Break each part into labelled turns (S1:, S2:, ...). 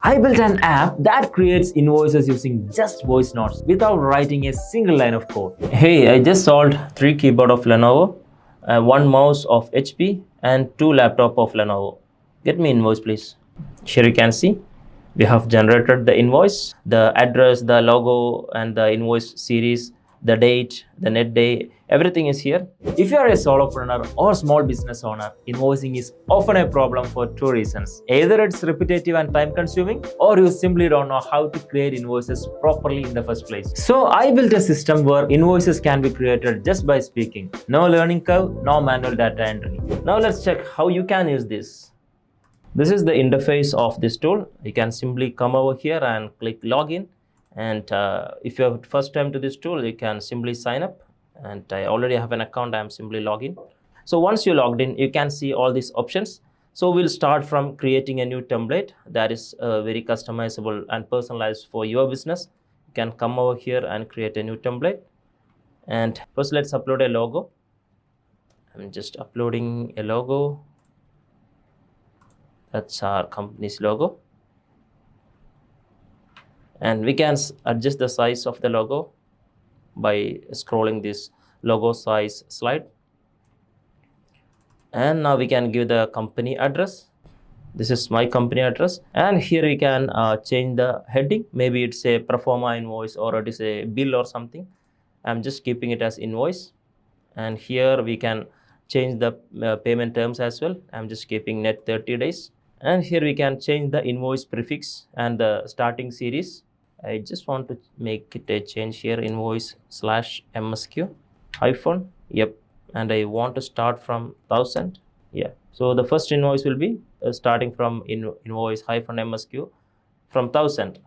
S1: I built an app that creates invoices using just voice notes without writing a single line of code. Hey, I just sold 3 keyboard of Lenovo, 1 mouse of HP and 2 laptop of Lenovo. Get me invoice please. Here you can see we have generated the invoice, the address, the logo and the invoice series, the date, the net day, everything is here. If you are a solopreneur or small business owner, invoicing is often a problem for two reasons. Either it's repetitive and time consuming, or you simply don't know how to create invoices properly in the first place. So I built a system where invoices can be created just by speaking. No learning curve, no manual data entry. Now let's check how you can use this. This is the interface of this tool. You can simply come over here and click login, and if you have first time to this tool, you can simply sign up, and I already have an account. I'm simply login. So once you logged in, you can see all these options. So we'll start from creating a new template that is very customizable and personalized for your business. You can come over here and create a new template, and first let's upload a logo. I'm just uploading a logo. That's our company's logo, and we can adjust the size of the logo by scrolling this logo size slide. And now we can give the company address. This is my company address, and here we can change the heading. Maybe it's a pro forma invoice or it is a bill or something. I'm just keeping it as invoice, and here we can change the payment terms as well. I'm just keeping net 30 days. And here we can change the invoice prefix and the starting series. I just want to make it a change here, invoice slash MSQ hyphen. Yep. And I want to start from 1000. Yeah. So the first invoice will be starting from invoice hyphen MSQ from 1000.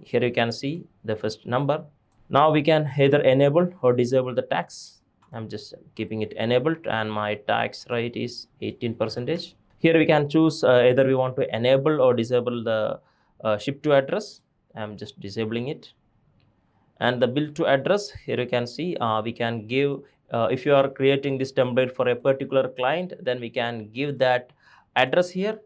S1: Here you can see the first number. Now we can either enable or disable the tax. I'm just keeping it enabled, and my tax rate is 18%. Here we can choose either we want to enable or disable the ship to address. I'm just disabling it. And the bill to address, here you can see we can give, if you are creating this template for a particular client, then we can give that address here.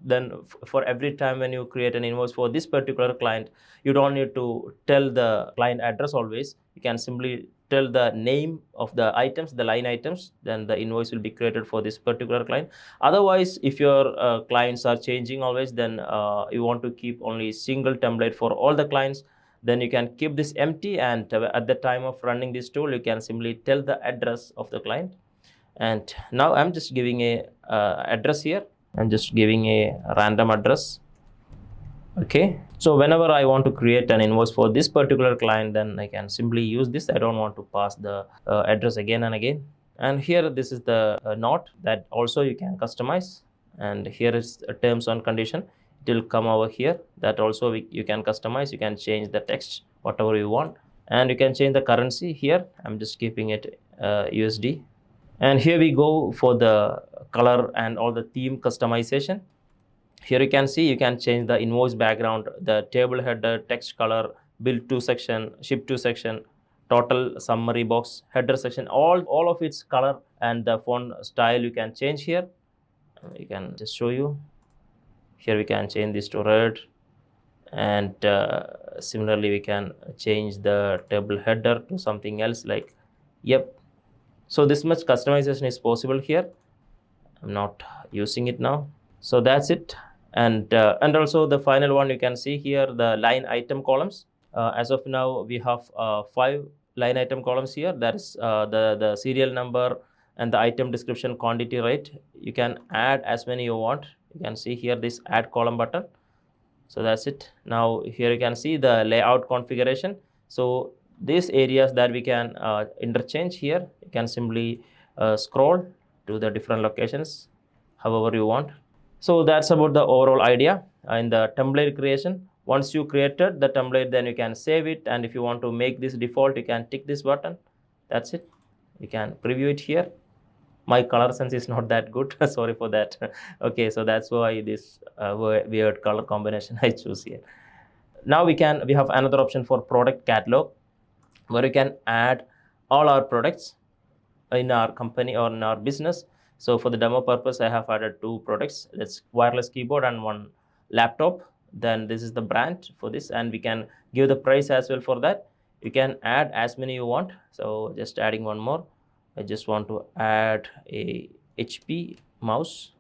S1: Then for every time when you create an invoice for this particular client, you don't need to tell the client address always. You can simply tell the name of the items, the line items, then the invoice will be created for this particular client. Otherwise, if your clients are changing always, then you want to keep only single template for all the clients, then you can keep this empty, and at the time of running this tool, you can simply tell the address of the client. And now I'm just giving a address here. I'm just giving a random address. Okay, so whenever I want to create an invoice for this particular client, then I can simply use this. I don't want to pass the address again and again. And here, this is the note that also you can customize. And here is terms and condition. It will come over here. That also you can customize. You can change the text, whatever you want. And you can change the currency here. I'm just keeping it USD. And here we go for the color and all the theme customization. Here you can see you can change the invoice background, the table header, text color, bill to section, ship to section, total summary box, header section, all of its color and the font style you can change here. You can just show you. Here we can change this to red, and similarly we can change the table header to something else like, yep. So this much customization is possible here. I'm not using it now. So that's it. And also the final one, you can see here the line item columns. As of now, we have 5 line item columns here. That is the serial number and the item description, quantity, rate. You can add as many you want. You can see here this add column button. So that's it. Now here you can see the layout configuration. So these areas that we can interchange here, you can simply scroll to the different locations however you want. So that's about the overall idea in the template creation. Once you created the template, then you can save it, and if you want to make this default, you can tick this button. That's it. You can preview it here. My color sense is not that good. Sorry for that. Okay, so that's why this weird color combination I choose here. Now we have another option for product catalog, where you can add all our products in our company or in our business. So for the demo purpose, I have added 2 products. That's wireless keyboard and 1 laptop. then this is the brand for this, and we can give the price as well. For that you can add as many you want. So just adding one more. I just want to add a HP mouse,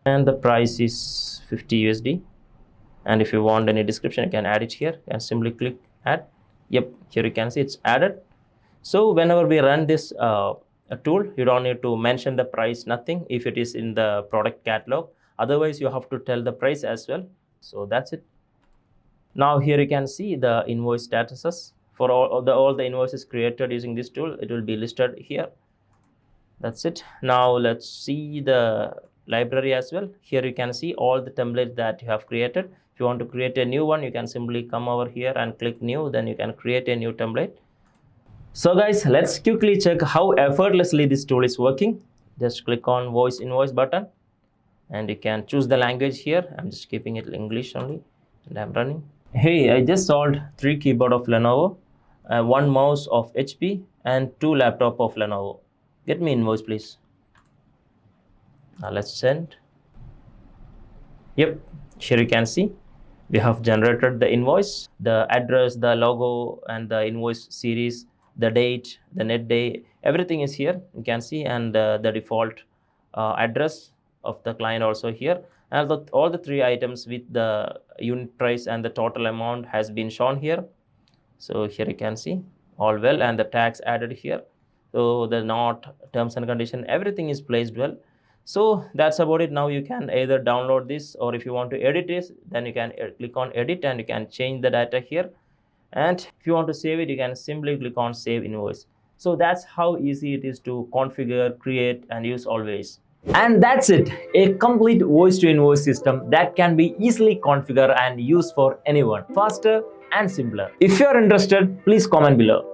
S1: and the price is 50 USD. And if you want any description, you can add it here and simply click add. Yep, here you can see it's added. So whenever we run this a tool, you don't need to mention the price, nothing, if it is in the product catalog. Otherwise you have to tell the price as well. So that's it. Now here you can see the invoice statuses for all the invoices created using this tool. It will be listed here. That's it. Now let's see the library as well. Here you can see all the templates that you have created. If you want to create a new one, you can simply come over here and click new, then you can create a new template. So guys, let's quickly check how effortlessly this tool is working. Just click on voice invoice button and you can choose the language here. I'm just keeping it English only and I'm running. Hey, I just sold 3 keyboard of Lenovo, 1 mouse of HP and 2 laptop of Lenovo. Get me invoice please. Now let's send. Yep, here you can see we have generated the invoice, the address, the logo and the invoice series, the date, the net day, everything is here you can see, and the default address of the client also here, and all the 3 items with the unit price and the total amount has been shown here. So here you can see all well, and the tax added here. So the note, terms and condition, everything is placed well. So that's about it. Now you can either download this, or if you want to edit this, then you can click on edit and you can change the data here. And if you want to save it, you can simply click on save invoice. So that's how easy it is to configure, create and use Always. And that's it, a complete voice to invoice system that can be easily configured and used for anyone, faster and simpler. If you are interested, please comment below.